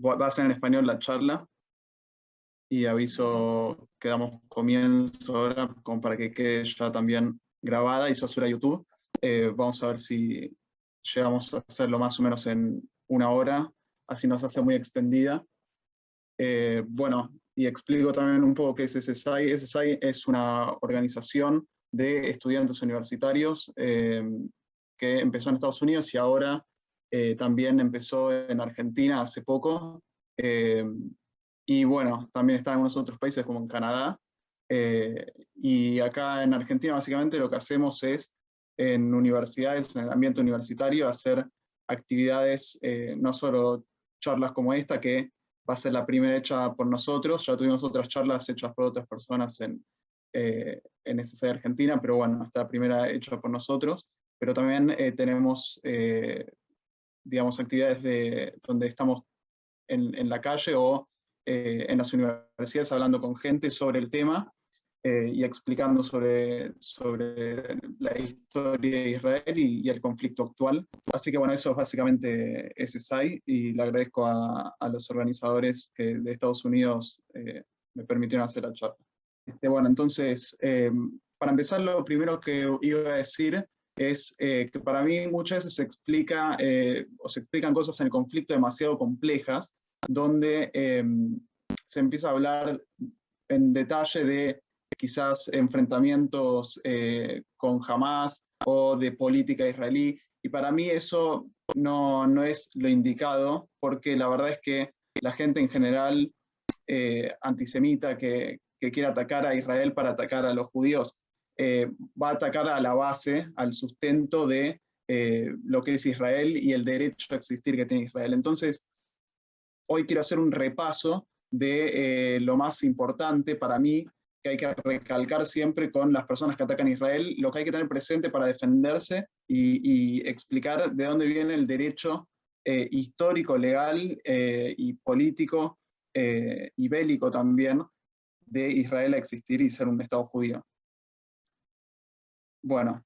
Va a ser en español la charla, y aviso que damos comienzo ahora como para que quede ya también grabada y se va a subir a YouTube. Vamos a ver si llegamos a hacerlo más o menos en 1 hora, así no se hace muy extendida. Bueno, y explico también un poco qué es SSI. SSI es una organización de estudiantes universitarios que empezó en Estados Unidos y ahora también empezó en Argentina hace poco. Eh, y bueno, también está en algunos otros países como en Canadá. Y acá en Argentina básicamente lo que hacemos es en universidades, en el ambiente universitario, hacer actividades, no solo charlas como esta, que va a ser la primera hecha por nosotros. Ya tuvimos otras charlas hechas por otras personas en SSI Argentina, pero bueno, esta es la primera hecha por nosotros. Pero también tenemos, digamos, actividades donde estamos en la calle o en las universidades hablando con gente sobre el tema y explicando sobre la historia de Israel y el conflicto actual. Así que bueno, eso es básicamente SSI, y le agradezco a los organizadores de Estados Unidos me permitieron hacer la charla. Bueno, entonces, para empezar, lo primero que iba a decir es que para mí muchas veces se explica o se explican cosas en el conflicto demasiado complejas, donde se empieza a hablar en detalle de quizás enfrentamientos con Hamas o de política israelí, y para mí eso no es lo indicado, porque la verdad es que la gente en general antisemita que quiere atacar a Israel para atacar a los judíos, va a atacar a la base, al sustento de lo que es Israel y el derecho a existir que tiene Israel. Entonces, hoy quiero hacer un repaso de lo más importante para mí, que hay que recalcar siempre con las personas que atacan a Israel, lo que hay que tener presente para defenderse y explicar de dónde viene el derecho histórico, legal y político y bélico también de Israel a existir y ser un Estado judío. Bueno,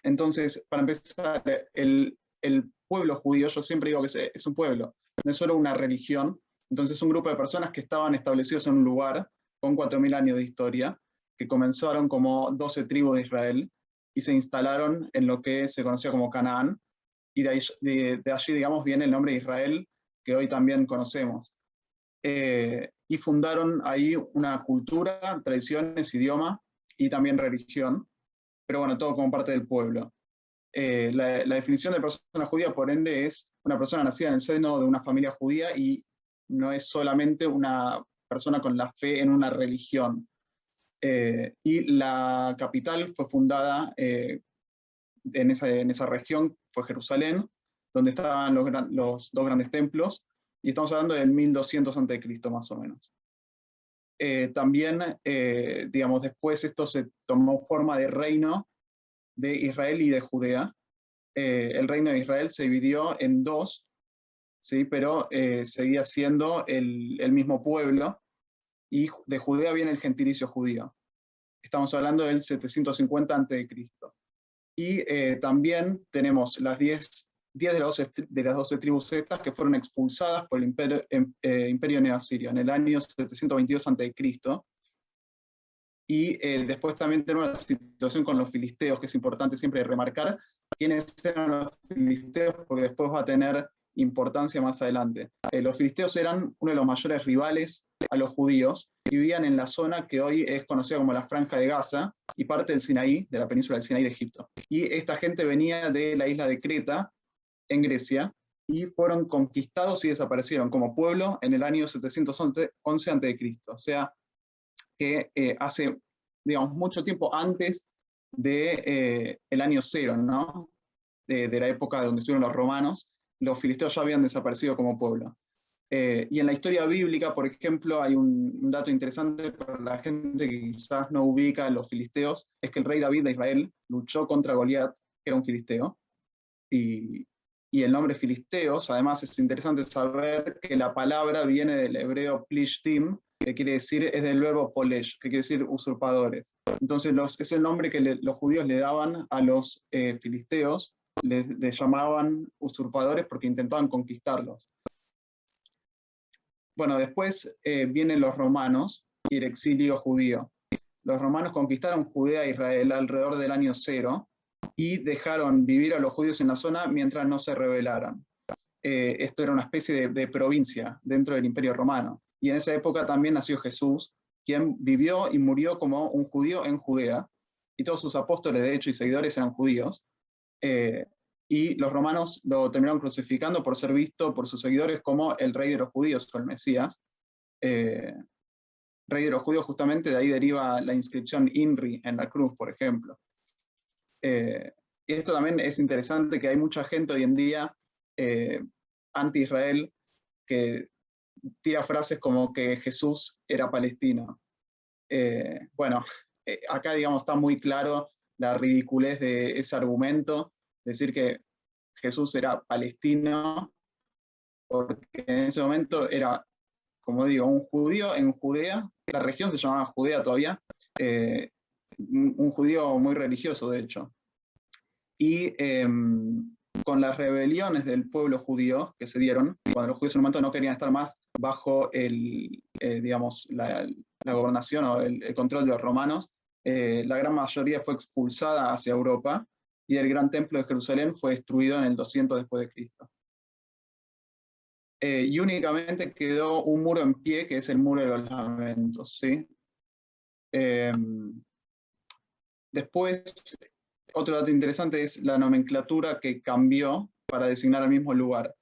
entonces, para empezar, el pueblo judío, yo siempre digo que es un pueblo, no es solo una religión. Entonces, un grupo de personas que estaban establecidos en un lugar con 4.000 años de historia, que comenzaron como 12 tribus de Israel y se instalaron en lo que se conocía como Canaán, y de allí, digamos, viene el nombre de Israel, que hoy también conocemos. Y fundaron ahí una cultura, tradiciones, idioma y también religión, pero bueno, todo como parte del pueblo. La definición de persona judía, por ende, es una persona nacida en el seno de una familia judía y no es solamente una persona con la fe en una religión. Y la capital fue fundada en esa región, fue Jerusalén, donde estaban los dos grandes templos, y estamos hablando del 1200 a.C. más o menos. También, digamos, después esto se tomó forma de reino de Israel y de Judea. El reino de Israel se dividió en dos, ¿sí? Pero seguía siendo el mismo pueblo, y de Judea viene el gentilicio judío. Estamos hablando del 750 a.C. Y también tenemos las 10 de las 12 tribus estas que fueron expulsadas por el imperio neoasirio en el año 722 a.C. Y después también tenemos la situación con los filisteos, que es importante siempre remarcar quiénes eran los filisteos, porque después va a tener importancia más adelante. Los filisteos eran uno de los mayores rivales a los judíos, y vivían en la zona que hoy es conocida como la Franja de Gaza y parte del Sinaí, de la península del Sinaí de Egipto. Y esta gente venía de la isla de Creta, en Grecia, y fueron conquistados y desaparecieron como pueblo en el año 711 a.C. O sea, que hace, digamos, mucho tiempo antes de el año cero, ¿no? De la época donde estuvieron los romanos, los filisteos ya habían desaparecido como pueblo. Y en la historia bíblica, por ejemplo, hay un dato interesante para la gente que quizás no ubica a los filisteos, es que el rey David de Israel luchó contra Goliat, que era un filisteo, y, y el nombre filisteos, además es interesante saber que la palabra viene del hebreo plishtim, que quiere decir, es del verbo polesh, que quiere decir usurpadores. Entonces es el nombre que los judíos le daban a los filisteos, les llamaban usurpadores porque intentaban conquistarlos. Bueno, después vienen los romanos y el exilio judío. Los romanos conquistaron Judea e Israel alrededor del año 0 y dejaron vivir a los judíos en la zona mientras no se rebelaran. Esto era una especie de provincia dentro del Imperio Romano. Y en esa época también nació Jesús, quien vivió y murió como un judío en Judea, y todos sus apóstoles, de hecho, y seguidores eran judíos, y los romanos lo terminaron crucificando por ser visto por sus seguidores como el rey de los judíos, o el Mesías. Rey de los judíos, justamente de ahí deriva la inscripción INRI en la cruz, por ejemplo. Y esto también es interesante, que hay mucha gente hoy en día anti-Israel que tira frases como que Jesús era palestino. Bueno, acá digamos está muy claro la ridiculez de ese argumento, decir que Jesús era palestino, porque en ese momento era, como digo, un judío en Judea, la región se llamaba Judea todavía, un judío muy religioso de hecho. Y con las rebeliones del pueblo judío que se dieron, cuando los judíos en un momento no querían estar más bajo digamos, la gobernación o el control de los romanos, la gran mayoría fue expulsada hacia Europa y el gran templo de Jerusalén fue destruido en el 200 después de Cristo. Y únicamente quedó un muro en pie, que es el muro de los lamentos, ¿sí? Después, otro dato interesante es la nomenclatura que cambió para designar el mismo lugar.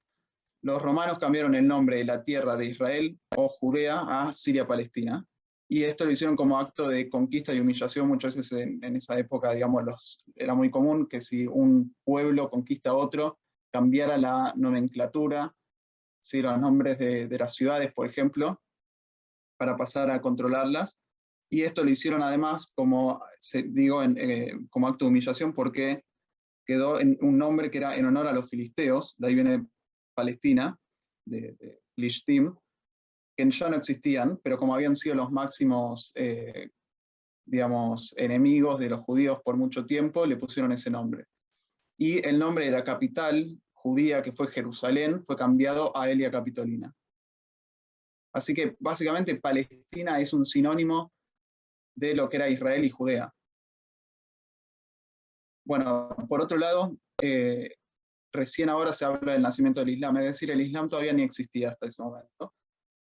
Los romanos cambiaron el nombre de la tierra de Israel o Judea a Siria-Palestina, y esto lo hicieron como acto de conquista y humillación. Muchas veces en esa época, digamos, era muy común que si un pueblo conquista a otro, cambiara la nomenclatura, ¿sí? Los nombres de las ciudades, por ejemplo, para pasar a controlarlas. Y esto lo hicieron además, como digo, como acto de humillación, porque quedó en un nombre que era en honor a los filisteos, de ahí viene Palestina, de Plishtim, que ya no existían, pero como habían sido los máximos, digamos, enemigos de los judíos por mucho tiempo, le pusieron ese nombre. Y el nombre de la capital judía, que fue Jerusalén, fue cambiado a Elia Capitolina. Así que básicamente Palestina es un sinónimo de lo que era Israel y Judea. Bueno, por otro lado, recién ahora se habla del nacimiento del Islam, es decir, el Islam todavía ni existía hasta ese momento.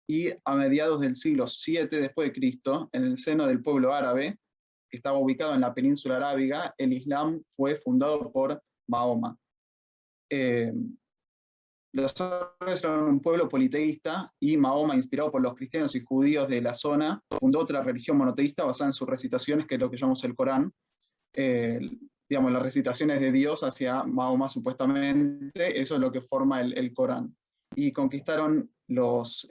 Y a mediados del siglo VII después de Cristo, en el seno del pueblo árabe, que estaba ubicado en la península arábiga, el Islam fue fundado por Mahoma. Los árabes eran un pueblo politeísta y Mahoma, inspirado por los cristianos y judíos de la zona, fundó otra religión monoteísta basada en sus recitaciones, que es lo que llamamos el Corán. Digamos, las recitaciones de Dios hacia Mahoma supuestamente, eso es lo que forma el Corán. Y conquistaron los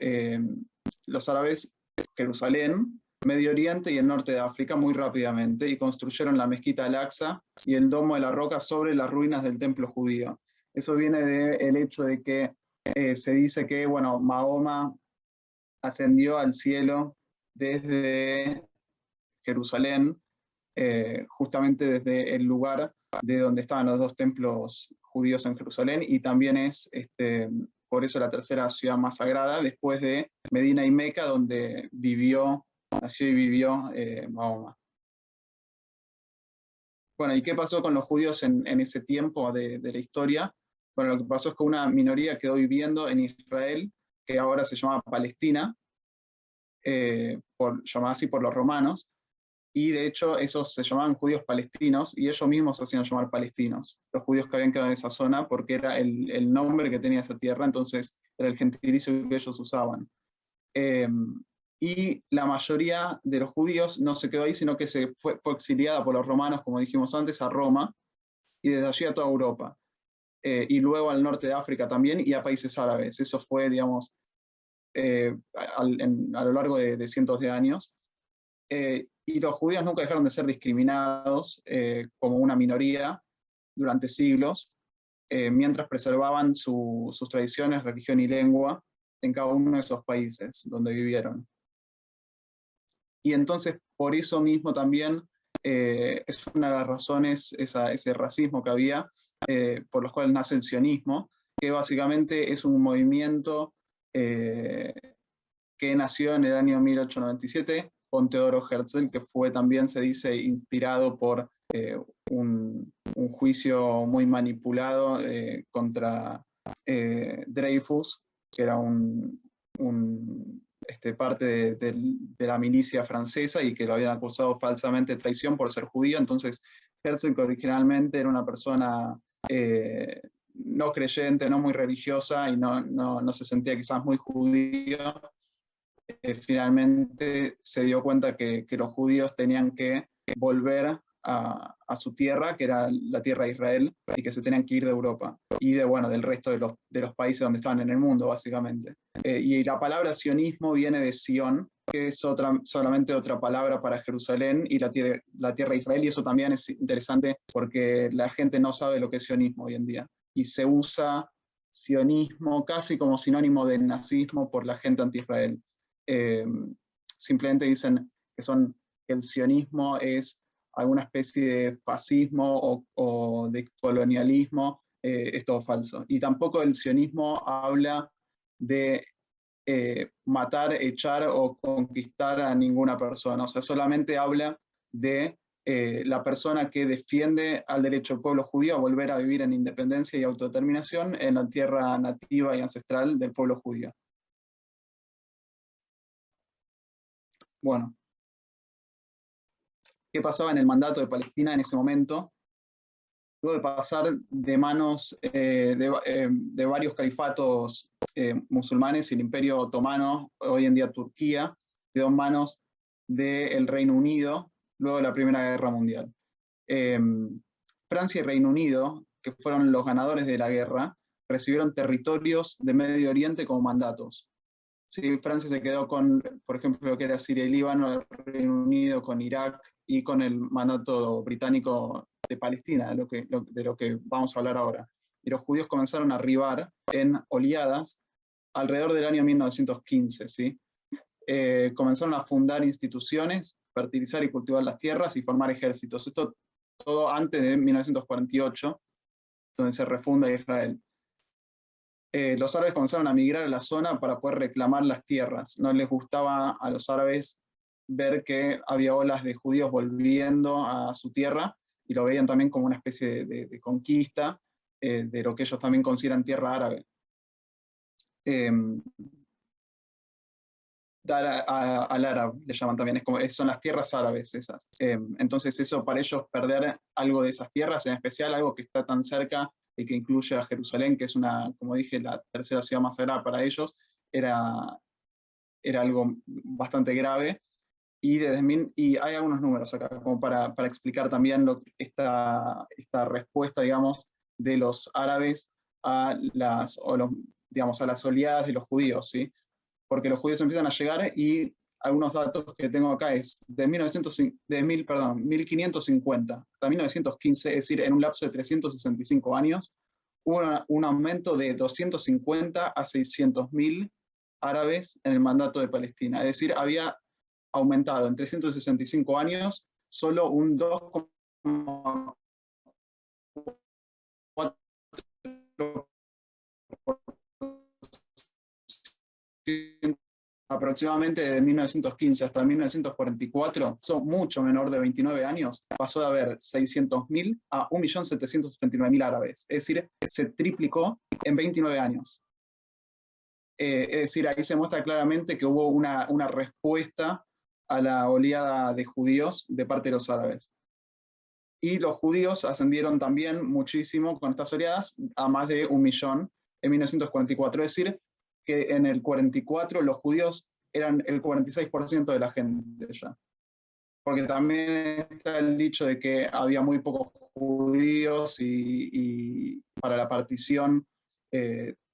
árabes Jerusalén, Medio Oriente y el norte de África muy rápidamente, y construyeron la mezquita Al-Aqsa y el domo de la roca sobre las ruinas del templo judío. Eso viene del hecho de que se dice que, bueno, Mahoma ascendió al cielo desde Jerusalén, justamente desde el lugar de donde estaban los dos templos judíos en Jerusalén, y también es por eso la tercera ciudad más sagrada, después de Medina y Meca, donde nació y vivió Mahoma. Bueno, ¿y qué pasó con los judíos en ese tiempo de la historia? Bueno, lo que pasó es que una minoría quedó viviendo en Israel, que ahora se llama Palestina, llamada así por los romanos, y de hecho esos se llamaban judíos palestinos, y ellos mismos se hacían llamar palestinos, los judíos que habían quedado en esa zona, porque era el nombre que tenía esa tierra, entonces era el gentilicio que ellos usaban. Y la mayoría de los judíos no se quedó ahí, sino que fue exiliada por los romanos, como dijimos antes, a Roma, y desde allí a toda Europa, y luego al norte de África también, y a países árabes. Eso fue, digamos, a lo largo de cientos de años. Y los judíos nunca dejaron de ser discriminados como una minoría durante siglos, mientras preservaban sus tradiciones, religión y lengua en cada uno de esos países donde vivieron. Y entonces, por eso mismo también, es una de las razones, ese racismo que había, por los cuales nace el sionismo, que básicamente es un movimiento que nació en el año 1897 con Teodoro Herzl, que fue también, se dice, inspirado por un juicio muy manipulado contra Dreyfus, que era parte de la milicia francesa y que lo habían acusado falsamente de traición por ser judío. Entonces, Herzl, que originalmente era una persona no creyente, no muy religiosa y no se sentía quizás muy judío, finalmente se dio cuenta que los judíos tenían que volver a su tierra, que era la tierra de Israel, y que se tenían que ir de Europa y del resto de los países donde estaban en el mundo, básicamente. Y la palabra sionismo viene de Sion, que es solamente otra palabra para Jerusalén y la tierra de Israel, y eso también es interesante porque la gente no sabe lo que es sionismo hoy en día, y se usa sionismo casi como sinónimo de nazismo por la gente anti-Israel. Simplemente dicen que el sionismo es alguna especie de fascismo o de colonialismo, es todo falso. Y tampoco el sionismo habla de matar, echar o conquistar a ninguna persona, o sea, solamente habla de la persona que defiende al derecho del pueblo judío a volver a vivir en independencia y autodeterminación en la tierra nativa y ancestral del pueblo judío. Bueno, ¿qué pasaba en el mandato de Palestina en ese momento? Luego de pasar de manos de varios califatos musulmanes, el Imperio Otomano, hoy en día Turquía, quedó en manos del Reino Unido luego de la Primera Guerra Mundial. Francia y Reino Unido, que fueron los ganadores de la guerra, recibieron territorios de Medio Oriente como mandatos. Sí, Francia se quedó con, por ejemplo, lo que era Siria y Líbano, el Reino Unido con Irak y con el mandato británico de Palestina, de lo que vamos a hablar ahora. Y los judíos comenzaron a arribar en oleadas alrededor del año 1915, ¿sí? Comenzaron a fundar instituciones, fertilizar y cultivar las tierras y formar ejércitos. Esto todo antes de 1948, donde se refunda Israel. Los árabes comenzaron a migrar a la zona para poder reclamar las tierras. No les gustaba a los árabes ver que había olas de judíos volviendo a su tierra, y lo veían también como una especie de conquista de lo que ellos también consideran tierra árabe. Dar al árabe, le llaman también, son las tierras árabes esas. Entonces eso, para ellos, perder algo de esas tierras, en especial algo que está tan cerca y que incluye a Jerusalén, que es como dije, la tercera ciudad más sagrada para ellos, era algo bastante grave. Y hay algunos números acá, como para explicar también esta respuesta, digamos, de los árabes a a las oleadas de los judíos, ¿sí? Porque los judíos empiezan a llegar, y algunos datos que tengo acá es de 1550 hasta 1915, es decir, en un lapso de 365 años, hubo un aumento de 250 a 600.000 árabes en el mandato de Palestina. Es decir, había aumentado en 365 años solo un 2,4% aproximadamente de 1915 hasta 1944, son mucho menor de 29 años, pasó de haber 600.000 a 1.779.000 árabes. Es decir, se triplicó en 29 años. Es decir, ahí se muestra claramente que hubo una respuesta a la oleada de judíos de parte de los árabes. Y los judíos ascendieron también muchísimo con estas oleadas a más de 1 millón en 1944. Es decir, que en el 44 los judíos eran el 46% de la gente ya. Porque también está el dicho de que había muy pocos judíos y para la partición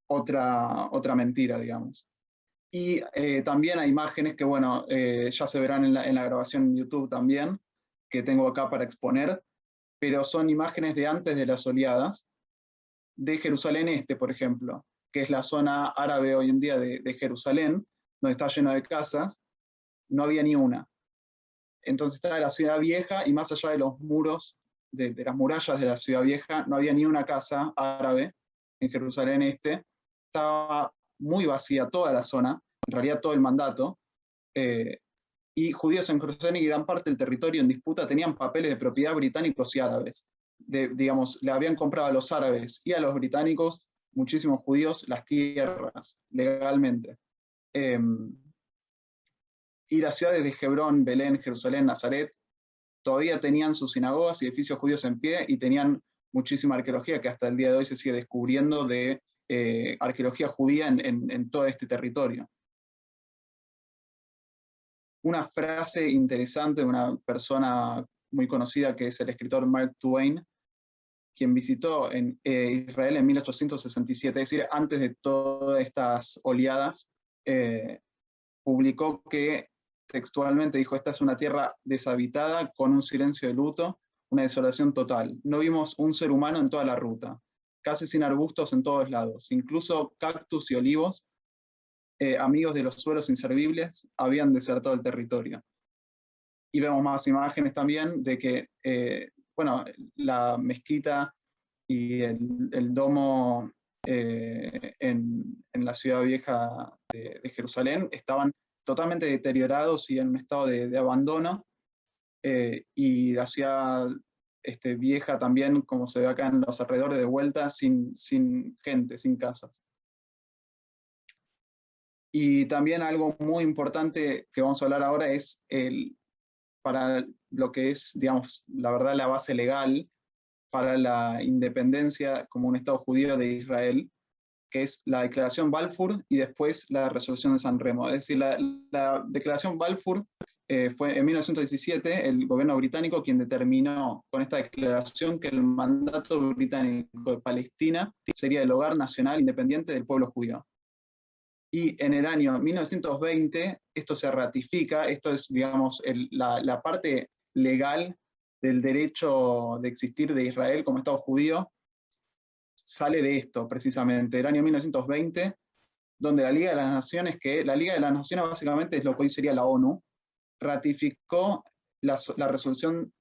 otra mentira, digamos. Y también hay imágenes que, bueno, ya se verán en la grabación en YouTube también, que tengo acá para exponer, pero son imágenes de antes de las oleadas, de Jerusalén Este, por ejemplo, que es la zona árabe hoy en día de Jerusalén, donde está lleno de casas, no había ni una. Entonces estaba la ciudad vieja, y más allá de los muros, de las murallas de la ciudad vieja, no había ni una casa árabe en Jerusalén Este. Estaba muy vacía toda la zona, en realidad todo el mandato, y judíos en Jerusalén y gran parte del territorio en disputa tenían papeles de propiedad británicos y árabes. Digamos, le habían comprado a los árabes y a los británicos, muchísimos judíos, las tierras legalmente. Y las ciudades de Hebrón, Belén, Jerusalén, Nazaret, todavía tenían sus sinagogas y edificios judíos en pie y tenían muchísima arqueología que hasta el día de hoy se sigue descubriendo de arqueología judía en todo este territorio. Una frase interesante de una persona muy conocida que es el escritor Mark Twain, quien visitó Israel en 1867, es decir, antes de todas estas oleadas, publicó que textualmente dijo: esta es una tierra deshabitada con un silencio de luto, una desolación total. No vimos un ser humano en toda la ruta, casi sin arbustos en todos lados, incluso cactus y olivos, amigos de los suelos inservibles, habían desertado el territorio. Y vemos más imágenes también de que, bueno, la mezquita y el domo en la ciudad vieja de Jerusalén estaban totalmente deteriorados y en un estado de abandono, y la ciudad vieja también, como se ve acá en los alrededores, de vuelta, sin gente, sin casas. Y también algo muy importante que vamos a hablar ahora es para lo que es, digamos, la verdad, la base legal para la independencia como un Estado judío de Israel, que es la Declaración Balfour y después la Resolución de San Remo. Es decir, la Declaración Balfour fue en 1917 el gobierno británico quien determinó con esta declaración que el mandato británico de Palestina sería el hogar nacional independiente del pueblo judío. Y en el año 1920 esto se ratifica, esto es, digamos, la parte legal del derecho de existir de Israel como Estado judío, sale de esto precisamente, del año 1920, donde la Liga de las Naciones, que la Liga de las Naciones básicamente es lo que hoy sería la ONU, ratificó la resolución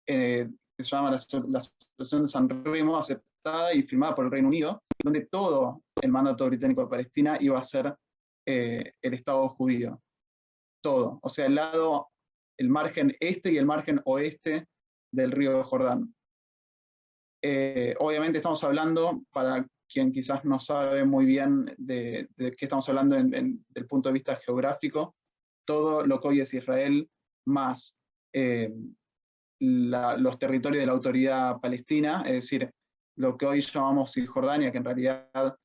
que se llama la Resolución de San Remo, aceptada y firmada por el Reino Unido, donde todo el mandato británico de Palestina iba a ser el Estado judío. Todo. O sea, el margen este y el margen oeste del río Jordán. Obviamente estamos hablando, para quien quizás no sabe muy bien de qué estamos hablando desde el punto de vista geográfico, todo lo que hoy es Israel, más los territorios de la autoridad palestina, es decir, lo que hoy llamamos Cisjordania, que en realidad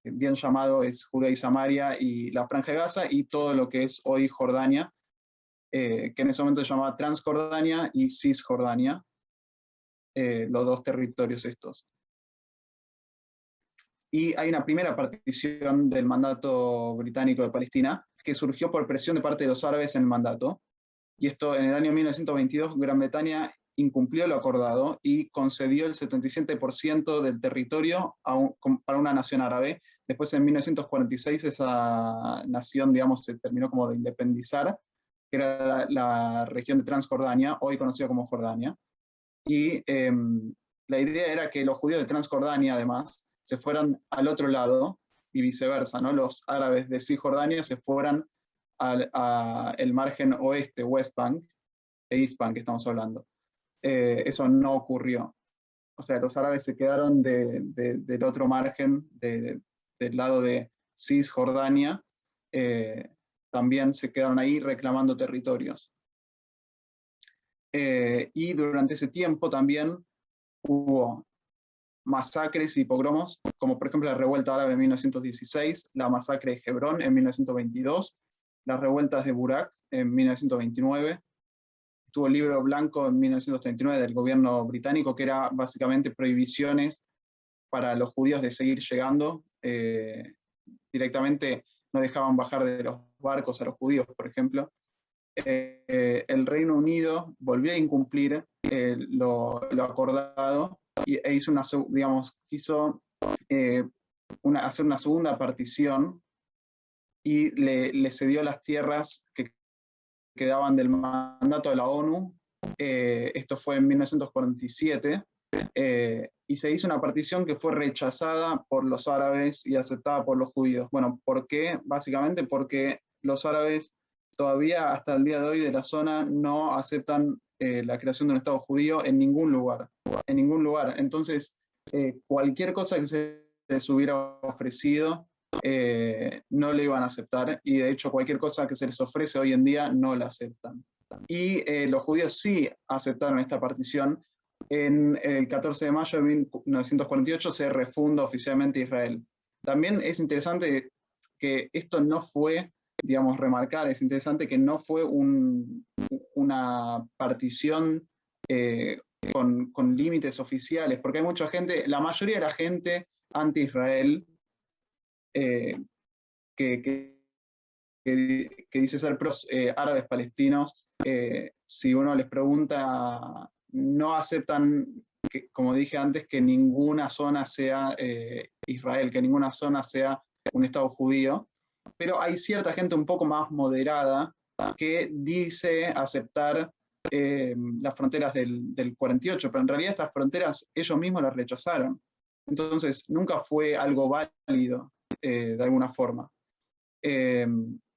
bien llamado es Judea y Samaria y la Franja de Gaza, y todo lo que es hoy Jordania, que en ese momento se llamaba Transjordania y Cisjordania, los dos territorios estos. Y hay una primera partición del mandato británico de Palestina que surgió por presión de parte de los árabes en el mandato, y esto en el año 1922 Gran Bretaña incumplió lo acordado y concedió el 77% del territorio para una nación árabe. Después en 1946 esa nación, digamos, se terminó como de independizar, que era la región de Transjordania, hoy conocida como Jordania. Y la idea era que los judíos de Transjordania, además, se fueran al otro lado y viceversa, ¿no? Los árabes de Cisjordania se fueran al margen oeste, West Bank, e East Bank que estamos hablando. Eso no ocurrió. O sea, los árabes se quedaron del otro margen, del lado de Cisjordania, también se quedaron ahí reclamando territorios. Y durante ese tiempo también hubo masacres y pogromos, como por ejemplo la revuelta árabe en 1916, la masacre de Hebrón en 1922, las revueltas de Burak en 1929, estuvo el libro blanco en 1939 del gobierno británico, que era básicamente prohibiciones para los judíos de seguir llegando, directamente no dejaban bajar de los barcos a los judíos, por ejemplo. El Reino Unido volvió a incumplir lo acordado e hizo quiso hacer una segunda partición y le cedió las tierras que quedaban del mandato de la ONU. Esto fue en 1947, y se hizo una partición que fue rechazada por los árabes y aceptada por los judíos. Bueno, ¿por qué? Básicamente porque los árabes todavía hasta el día de hoy de la zona no aceptan la creación de un Estado judío en ningún lugar. En ningún lugar. Entonces, cualquier cosa que se les hubiera ofrecido no le iban a aceptar, y de hecho cualquier cosa que se les ofrece hoy en día no la aceptan. Y los judíos sí aceptaron esta partición. En el 14 de mayo de 1948 se refunda oficialmente Israel. También es interesante que esto no fue, digamos, remarcar, es interesante que no fue una partición con límites oficiales, porque hay mucha gente, la mayoría de la gente anti-Israel, que dice ser pros árabes palestinos, si uno les pregunta, no aceptan, como dije antes, que ninguna zona sea Israel, que ninguna zona sea un Estado judío, pero hay cierta gente un poco más moderada que dice aceptar las fronteras del 48, pero en realidad estas fronteras ellos mismos las rechazaron. Entonces nunca fue algo válido de alguna forma.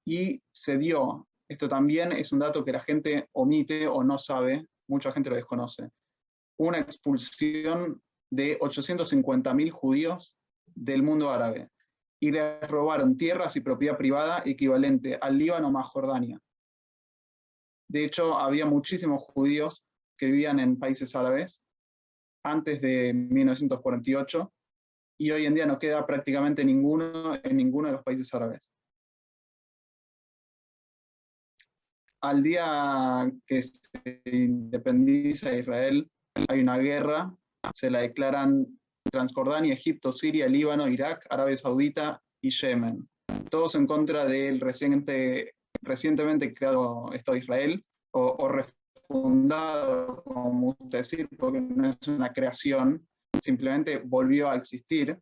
Y se dio, esto también es un dato que la gente omite o no sabe, mucha gente lo desconoce, una expulsión de 850.000 judíos del mundo árabe, y les robaron tierras y propiedad privada equivalente al Líbano más Jordania. De hecho, había muchísimos judíos que vivían en países árabes antes de 1948, y hoy en día no queda prácticamente ninguno en ninguno de los países árabes. Al día que se independiza Israel, hay una guerra, se la declaran Transjordania, Egipto, Siria, Líbano, Irak, Arabia Saudita y Yemen. Todos en contra del recientemente creado Estado de Israel, o refundado, como usted decir, porque no es una creación, simplemente volvió a existir.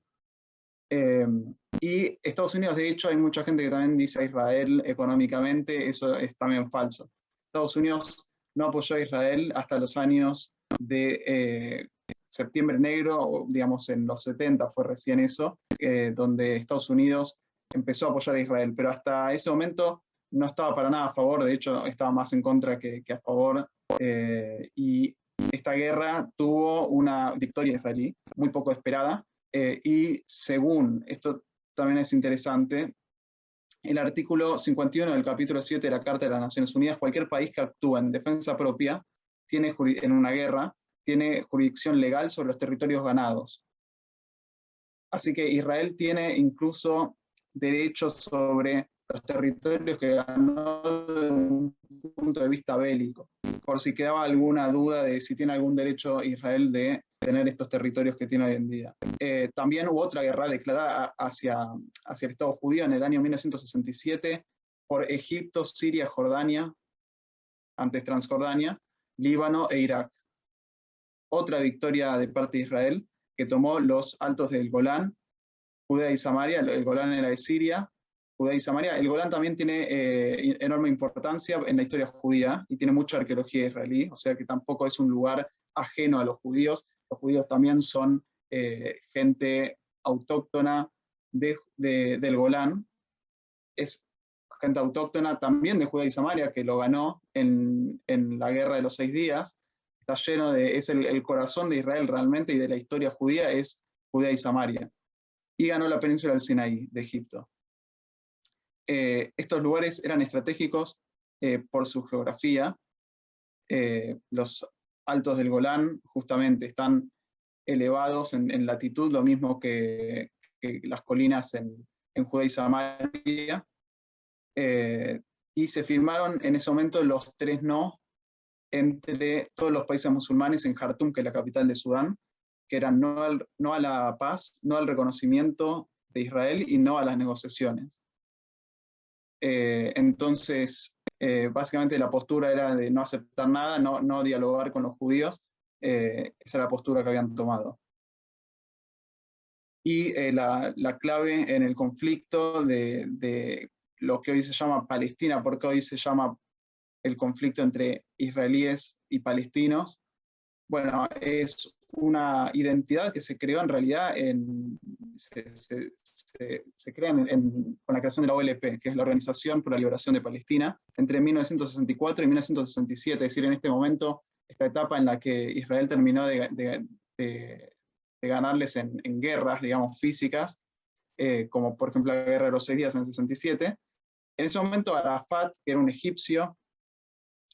Y Estados Unidos, de hecho, hay mucha gente que también dice a Israel económicamente, eso es también falso. Estados Unidos no apoyó a Israel hasta los años de Septiembre Negro, digamos en los 70 fue recién eso, donde Estados Unidos empezó a apoyar a Israel, pero hasta ese momento no estaba para nada a favor, de hecho estaba más en contra que a favor, y esta guerra tuvo una victoria israelí, muy poco esperada, y según, esto también es interesante, el artículo 51 del capítulo 7 de la Carta de las Naciones Unidas, cualquier país que actúa en defensa propia en una guerra tiene jurisdicción legal sobre los territorios ganados. Así que Israel tiene incluso derechos sobre los territorios que ganó desde un punto de vista bélico, por si quedaba alguna duda de si tiene algún derecho Israel de tener estos territorios que tiene hoy en día. También hubo otra guerra declarada hacia el Estado judío en el año 1967 por Egipto, Siria, Jordania, antes Transjordania, Líbano e Irak. Otra victoria de parte de Israel, que tomó los altos del Golán, Judea y Samaria. El Golán era de Siria, Judea y Samaria. El Golán también tiene enorme importancia en la historia judía y tiene mucha arqueología israelí, o sea que tampoco es un lugar ajeno a los judíos. Los judíos también son gente autóctona del Golán. Es gente autóctona también de Judea y Samaria, que lo ganó en la Guerra de los 6 días. Está lleno es el corazón de Israel realmente y de la historia judía, es Judea y Samaria. Y ganó la península del Sinaí, de Egipto. Estos lugares eran estratégicos por su geografía. Los altos del Golán justamente están elevados en latitud, lo mismo que las colinas en Judea y Samaria. Y se firmaron en ese momento los 3 no entre todos los países musulmanes en Jartum, que es la capital de Sudán, que eran no a la paz, no al reconocimiento de Israel y no a las negociaciones. Entonces, básicamente la postura era de no aceptar nada, no dialogar con los judíos. Esa era la postura que habían tomado. Y la clave en el conflicto de lo que hoy se llama Palestina, porque hoy se llama el conflicto entre israelíes y palestinos, bueno, es una identidad que se creó en realidad, se crea con la creación de la OLP, que es la Organización por la Liberación de Palestina, entre 1964 y 1967, es decir, en este momento, esta etapa en la que Israel terminó de ganarles en guerras, digamos, físicas, como por ejemplo la Guerra de los 6 días en el 67. En ese momento Arafat, que era un egipcio,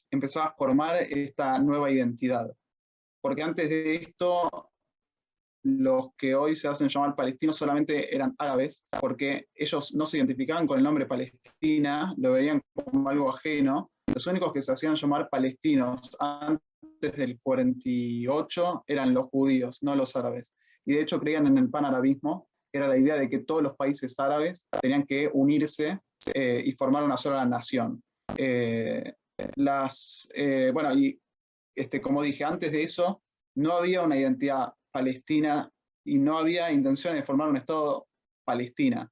empezó a formar esta nueva identidad. Porque antes de esto, los que hoy se hacen llamar palestinos solamente eran árabes, porque ellos no se identificaban con el nombre Palestina, lo veían como algo ajeno. Los únicos que se hacían llamar palestinos antes del 48 eran los judíos, no los árabes. Y de hecho creían en el panarabismo, que era la idea de que todos los países árabes tenían que unirse y formar una sola nación. Bueno, y como dije, antes de eso no había una identidad palestina y no había intención de formar un Estado palestina.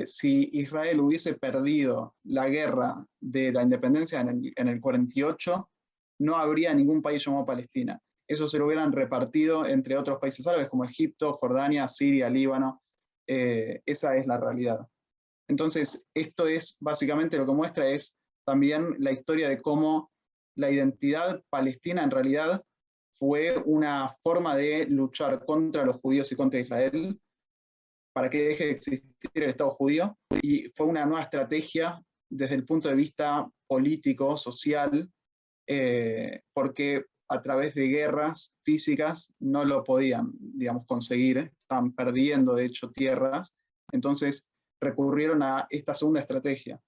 Si Israel hubiese perdido la guerra de la independencia en el 48, no habría ningún país llamado Palestina. Eso se lo hubieran repartido entre otros países árabes como Egipto, Jordania, Siria, Líbano. Esa es la realidad. Entonces, esto es básicamente lo que muestra es también la historia de cómo la identidad palestina en realidad fue una forma de luchar contra los judíos y contra Israel para que deje de existir el Estado judío, y fue una nueva estrategia desde el punto de vista político, social, porque a través de guerras físicas no lo podían, digamos, conseguir, estaban perdiendo de hecho tierras, entonces recurrieron a esta segunda estrategia.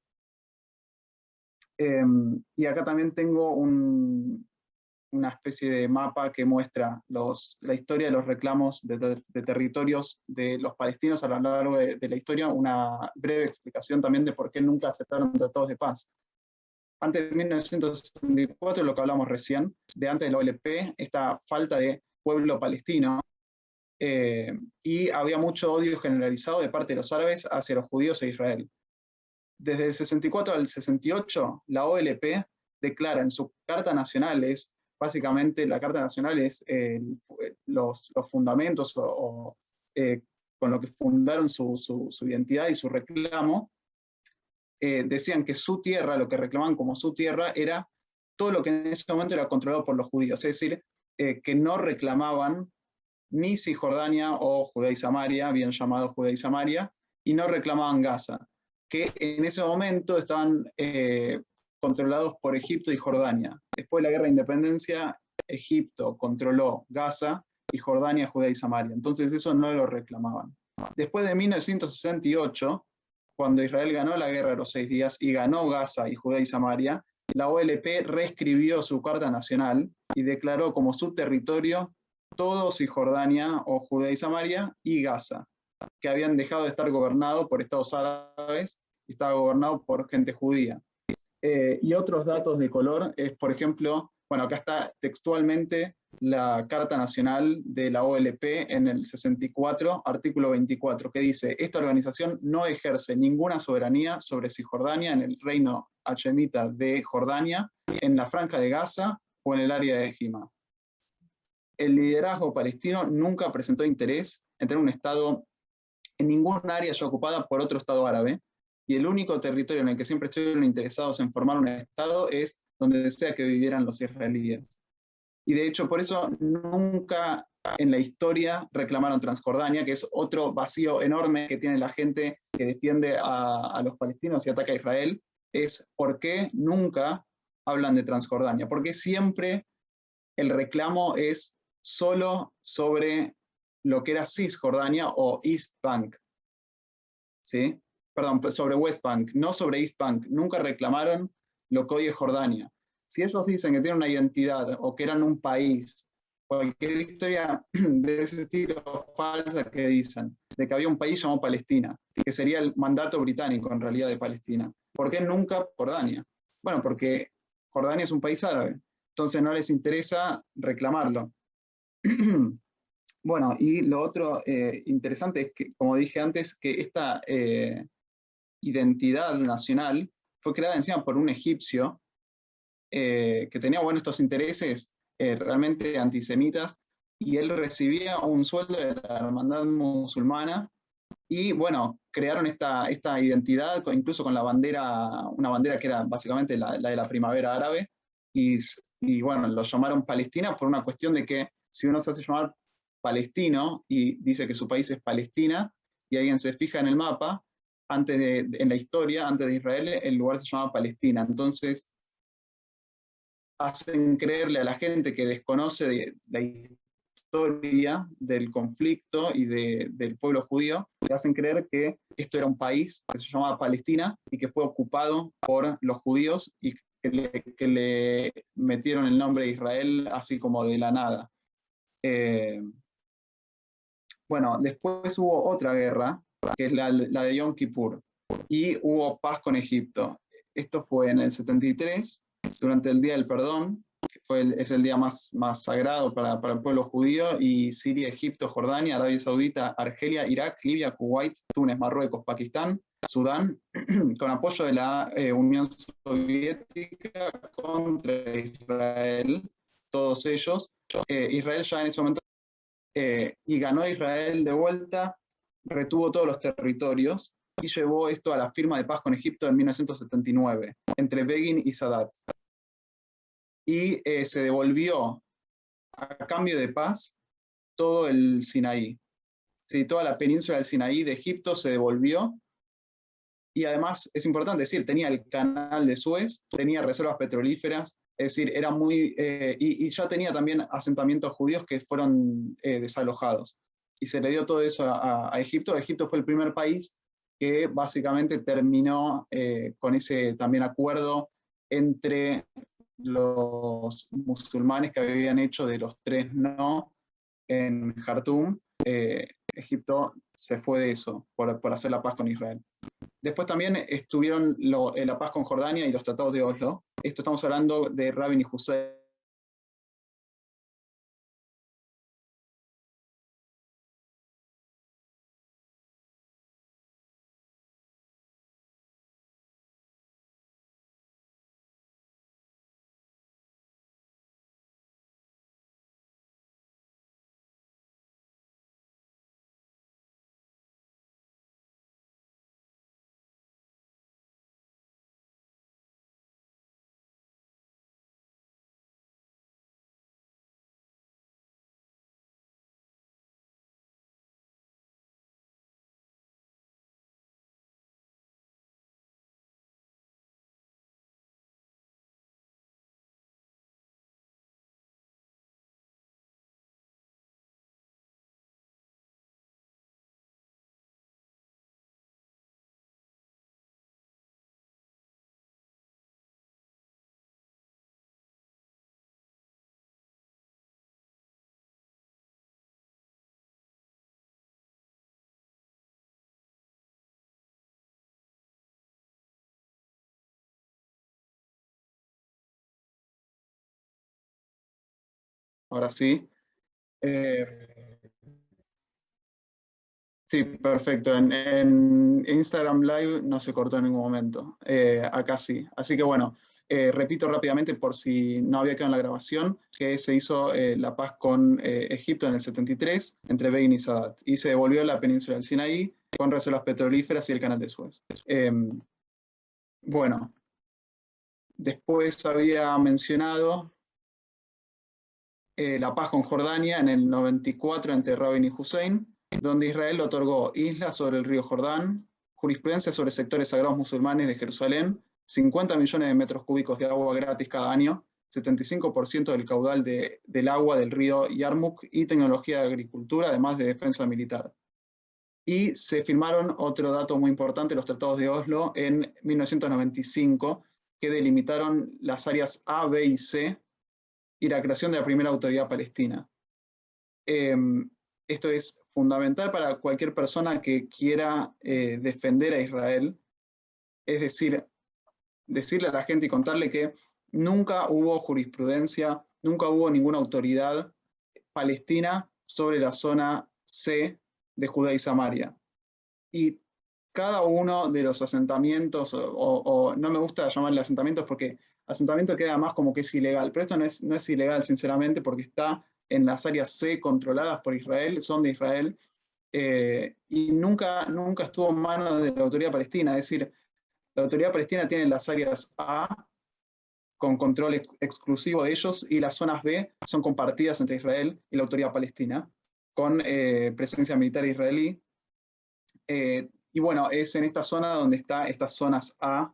Y acá también tengo una especie de mapa que muestra la historia de los reclamos de territorios de los palestinos a lo largo de la historia, una breve explicación también de por qué nunca aceptaron tratados de paz. Antes de 1964, lo que hablamos recién, de antes de la OLP, esta falta de pueblo palestino, y había mucho odio generalizado de parte de los árabes hacia los judíos e Israel. Desde el 64 al 68, la OLP declara en su Carta Nacional, básicamente la Carta Nacional es los fundamentos con lo que fundaron su identidad y su reclamo. Decían que su tierra, lo que reclamaban como su tierra, era todo lo que en ese momento era controlado por los judíos, es decir, que no reclamaban ni Cisjordania o Judea y Samaria, bien llamado Judea y Samaria, y no reclamaban Gaza, que en ese momento estaban controlados por Egipto y Jordania. Después de la Guerra de Independencia, Egipto controló Gaza y Jordania, Judea y Samaria. Entonces eso no lo reclamaban. Después de 1968, cuando Israel ganó la Guerra de los 6 días y ganó Gaza y Judea y Samaria, la OLP reescribió su Carta Nacional y declaró como su territorio todo Cisjordania o Judea y Samaria y Gaza, que habían dejado de estar gobernados por estados árabes y estaba gobernado por gente judía. Y otros datos de color es, por ejemplo, bueno, acá está textualmente la Carta Nacional de la OLP en el 64, artículo 24, que dice: esta organización no ejerce ninguna soberanía sobre Cisjordania en el reino hachemita de Jordania, en la franja de Gaza o en el área de Ejima. El liderazgo palestino nunca presentó interés en tener un Estado en ningún área ya ocupada por otro Estado árabe, y el único territorio en el que siempre estuvieron interesados en formar un Estado es donde desea que vivieran los israelíes. Y de hecho, por eso nunca en la historia reclamaron Transjordania, que es otro vacío enorme que tiene la gente que defiende a los palestinos y ataca a Israel, es por qué nunca hablan de Transjordania, porque siempre el reclamo es solo sobre lo que era Cisjordania o East Bank, ¿sí? Perdón, sobre West Bank, no sobre East Bank. Nunca reclamaron lo que hoy es Jordania. Si ellos dicen que tienen una identidad o que eran un país, cualquier historia de ese estilo falsa que dicen, de que había un país llamado Palestina, que sería el mandato británico en realidad de Palestina. ¿Por qué nunca Jordania? Bueno, porque Jordania es un país árabe, entonces no les interesa reclamarlo. Bueno, y lo otro interesante es que, como dije antes, que esta identidad nacional fue creada encima por un egipcio que tenía, bueno, estos intereses realmente antisemitas, y él recibía un sueldo de la hermandad musulmana, y bueno, crearon esta identidad, incluso con la bandera, una bandera que era básicamente la de la primavera árabe, y, y bueno, lo llamaron Palestina por una cuestión de que si uno se hace llamar palestino y dice que su país es Palestina, y alguien se fija en el mapa, en la historia, antes de Israel, el lugar se llamaba Palestina. Entonces, hacen creerle a la gente que desconoce de la historia del conflicto y del pueblo judío, le hacen creer que esto era un país que se llamaba Palestina y que fue ocupado por los judíos y que le metieron el nombre de Israel así como de la nada. Bueno, después hubo otra guerra, que es la de Yom Kippur, y hubo paz con Egipto. Esto fue en el 73, durante el Día del Perdón, que es el día más sagrado para el pueblo judío, y Siria, Egipto, Jordania, Arabia Saudita, Argelia, Irak, Libia, Kuwait, Túnez, Marruecos, Pakistán, Sudán, con apoyo de la Unión Soviética contra Israel, todos ellos. Israel ya en ese momento y ganó Israel de vuelta, retuvo todos los territorios y llevó esto a la firma de paz con Egipto en 1979, entre Begin y Sadat. Y se devolvió a cambio de paz todo el Sinaí. Sí, toda la península del Sinaí de Egipto se devolvió. Y además, es importante decir, tenía el canal de Suez, tenía reservas petrolíferas, es decir, era muy, y ya tenía también asentamientos judíos que fueron desalojados. Y se le dio todo eso a Egipto. Egipto fue el primer país que básicamente terminó con ese también acuerdo entre los musulmanes que habían hecho de los tres no en Jartum. Egipto se fue de eso, por hacer la paz con Israel. Después también estuvieron la paz con Jordania y los tratados de Oslo. Esto estamos hablando de Rabin y Hussein. Ahora sí. Eh, sí, perfecto. En Instagram Live no se cortó en ningún momento. Acá sí. Así que bueno, repito rápidamente por si no había quedado en la grabación, que se hizo la paz con Egipto en el 73, entre Begin y Sadat, y se devolvió la península del Sinaí con reservas petrolíferas y el canal de Suez. Bueno, después había mencionado la paz con Jordania en el 94 entre Rabin y Hussein, donde Israel le otorgó islas sobre el río Jordán, jurisprudencia sobre sectores sagrados musulmanes de Jerusalén, 50 millones de metros cúbicos de agua gratis cada año, 75% del caudal del agua del río Yarmouk y tecnología de agricultura, además de defensa militar. Y se firmaron, otro dato muy importante, los tratados de Oslo en 1995, que delimitaron las áreas A, B y C y la creación de la primera autoridad palestina. Esto es fundamental para cualquier persona que quiera defender a Israel, es decir, decirle a la gente y contarle que nunca hubo jurisprudencia, nunca hubo ninguna autoridad palestina sobre la zona C de Judea y Samaria. Y cada uno de los asentamientos, o no me gusta llamarle asentamientos porque asentamiento queda más como que es ilegal, pero esto no es ilegal sinceramente porque está en las áreas C controladas por Israel son de Israel, y nunca estuvo en manos de la autoridad palestina. Es decir, la autoridad palestina tiene las áreas A con control exclusivo de ellos, y las zonas B son compartidas entre Israel y la autoridad palestina, con presencia militar israelí. Y bueno, es en esta zona donde está estas zonas A,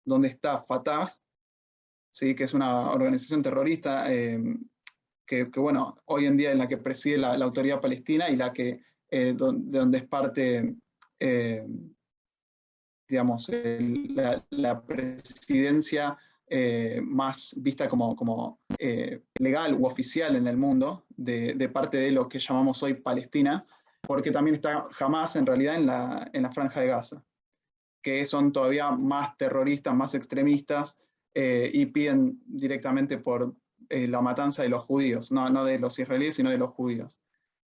donde está Fatah, ¿sí? Que es una organización terrorista que, bueno, hoy en día es la que preside la autoridad palestina y la que, de donde es parte, digamos, la presidencia más vista como legal u oficial en el mundo, de parte de lo que llamamos hoy Palestina, porque también está Hamas en realidad en la Franja de Gaza, que son todavía más terroristas, más extremistas, y piden directamente por la matanza de los judíos, no de los israelíes, sino de los judíos.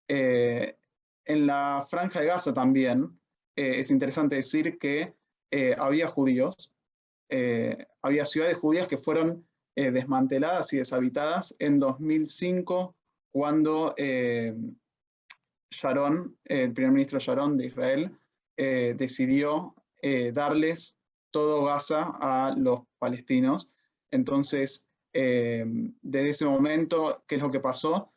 En la Franja de Gaza también es interesante decir que había judíos, había ciudades judías que fueron desmanteladas y deshabitadas en 2005, cuando Sharon, el primer ministro Sharon de Israel, decidió darles todo Gaza a los palestinos. Entonces, desde ese momento, ¿qué es lo que pasó?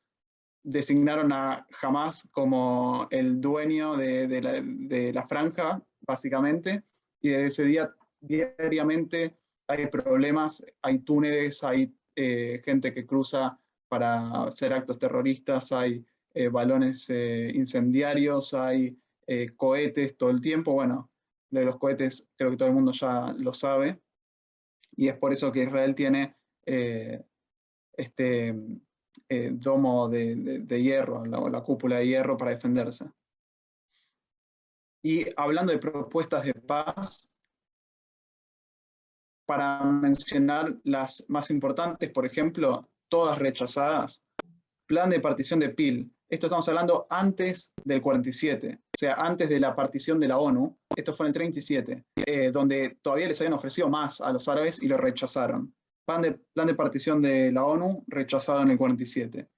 Designaron a Hamas como el dueño de la franja, básicamente, y desde ese día, diariamente, hay problemas, hay túneles, hay gente que cruza para hacer actos terroristas, hay balones incendiarios, hay cohetes todo el tiempo. Bueno, lo de los cohetes creo que todo el mundo ya lo sabe, y es por eso que Israel tiene este domo de hierro, la cúpula de hierro para defenderse. Y hablando de propuestas de paz, para mencionar las más importantes, por ejemplo, todas rechazadas: plan de partición de Peel. Esto estamos hablando antes del 47, o sea, antes de la partición de la ONU. Esto fue en el 37, donde todavía les habían ofrecido más a los árabes y lo rechazaron. Plan de partición de la ONU, rechazado en el 47.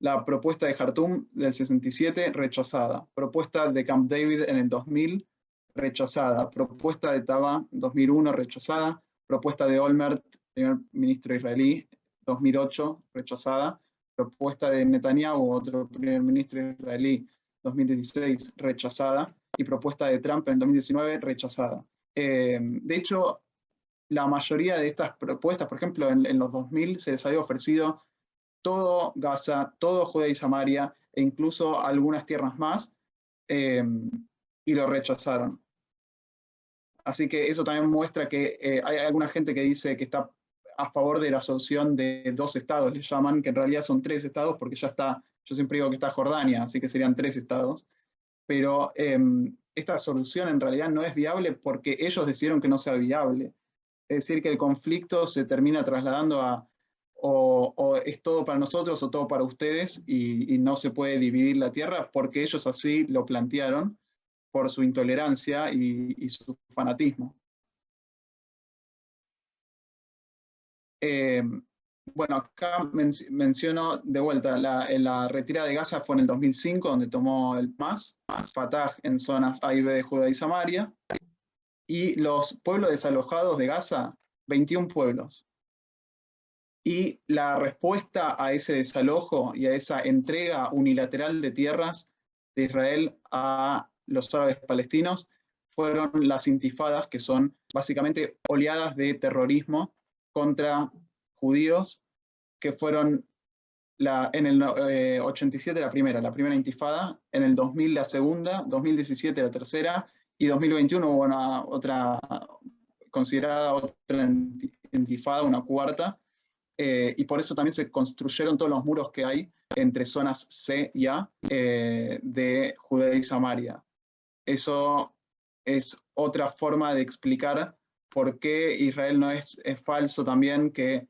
La propuesta de Jartum del 67, rechazada. Propuesta de Camp David en el 2000, rechazada. Propuesta de Taba 2001, rechazada. Propuesta de Olmert, primer ministro israelí, 2008, rechazada. Propuesta de Netanyahu, otro primer ministro israelí, 2016, rechazada. Y propuesta de Trump en el 2019, rechazada. De hecho, la mayoría de estas propuestas, por ejemplo, en los 2000 se les había ofrecido todo Gaza, todo Judea y Samaria, e incluso algunas tierras más, y lo rechazaron. Así que eso también muestra que hay alguna gente que dice que está a favor de la solución de 2 estados, le llaman, que en realidad son 3 estados, porque ya está, yo siempre digo que está Jordania, así que serían 3 estados. Pero esta solución en realidad no es viable porque ellos decidieron que no sea viable. Es decir, que el conflicto se termina trasladando a o es todo para nosotros o todo para ustedes, y no se puede dividir la tierra porque ellos así lo plantearon por su intolerancia y su fanatismo. Bueno, acá menciono de vuelta, la retirada de Gaza fue en el 2005, donde tomó el Hamas, Fatah en zonas A y B de Judea y Samaria, y los pueblos desalojados de Gaza, 21 pueblos. Y la respuesta a ese desalojo y a esa entrega unilateral de tierras de Israel a los árabes palestinos fueron las intifadas, que son básicamente oleadas de terrorismo contra judíos, que fueron en el 87 la primera intifada, en el 2000 la segunda, 2017 la tercera, y 2021 hubo otra considerada otra intifada, una cuarta, y por eso también se construyeron todos los muros que hay entre zonas C y A de Judea y Samaria. Eso es otra forma de explicar por qué Israel no es falso también que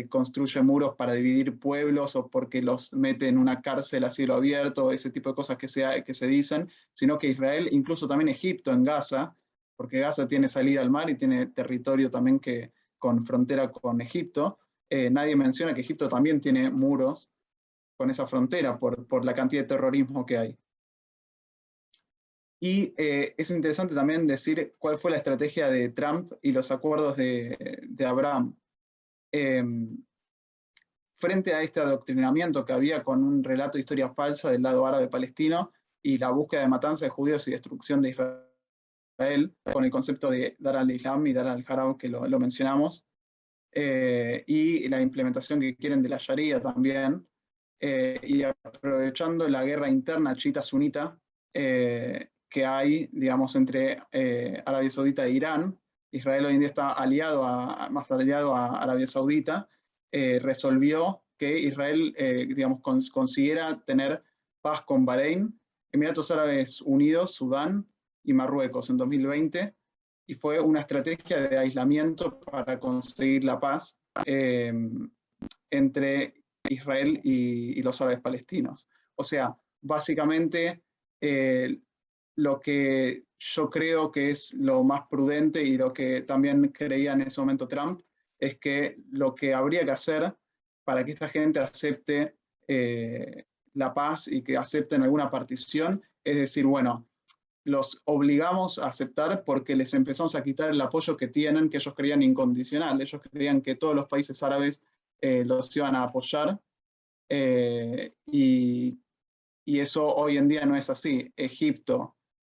construye muros para dividir pueblos, o porque los mete en una cárcel a cielo abierto, ese tipo de cosas que se dicen, sino que Israel, incluso también Egipto en Gaza, porque Gaza tiene salida al mar y tiene territorio también con frontera con Egipto. Nadie menciona que Egipto también tiene muros con esa frontera por la cantidad de terrorismo que hay. Y es interesante también decir cuál fue la estrategia de Trump y los acuerdos de Abraham. Frente a este adoctrinamiento que había con un relato de historia falsa del lado árabe palestino y la búsqueda de matanza de judíos y destrucción de Israel, con el concepto de Dar al-Islam y Dar al-Harab, que lo mencionamos, y la implementación que quieren de la Sharia también, y aprovechando la guerra interna chiita-sunita que hay, digamos, entre Arabia Saudita e Irán. Israel hoy en día está más aliado a Arabia Saudita, resolvió que Israel, digamos, consiguiera tener paz con Bahrein, Emiratos Árabes Unidos, Sudán y Marruecos en 2020, y fue una estrategia de aislamiento para conseguir la paz entre Israel y los árabes palestinos. O sea, básicamente lo que yo creo que es lo más prudente y lo que también creía en ese momento Trump es que lo que habría que hacer para que esta gente acepte la paz y que acepten alguna partición es decir, bueno, los obligamos a aceptar porque les empezamos a quitar el apoyo que tienen, que ellos creían incondicional. Ellos creían que todos los países árabes los iban a apoyar y eso hoy en día no es así. Egipto,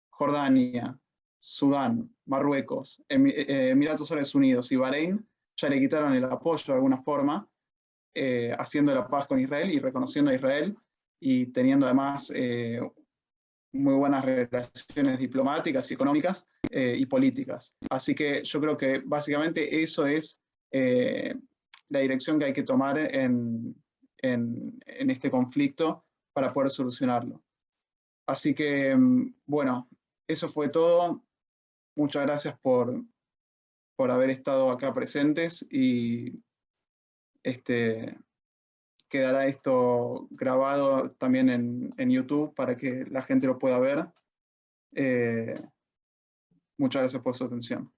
Jordania, Sudán, Marruecos, Emiratos Árabes Unidos y Bahrein ya le quitaron el apoyo de alguna forma, haciendo la paz con Israel y reconociendo a Israel y teniendo además muy buenas relaciones diplomáticas y económicas y políticas. Así que yo creo que básicamente eso es la dirección que hay que tomar en este conflicto para poder solucionarlo. Así que, bueno, eso fue todo. Muchas gracias por haber estado acá presentes y quedará esto grabado también en YouTube para que la gente lo pueda ver. Muchas gracias por su atención.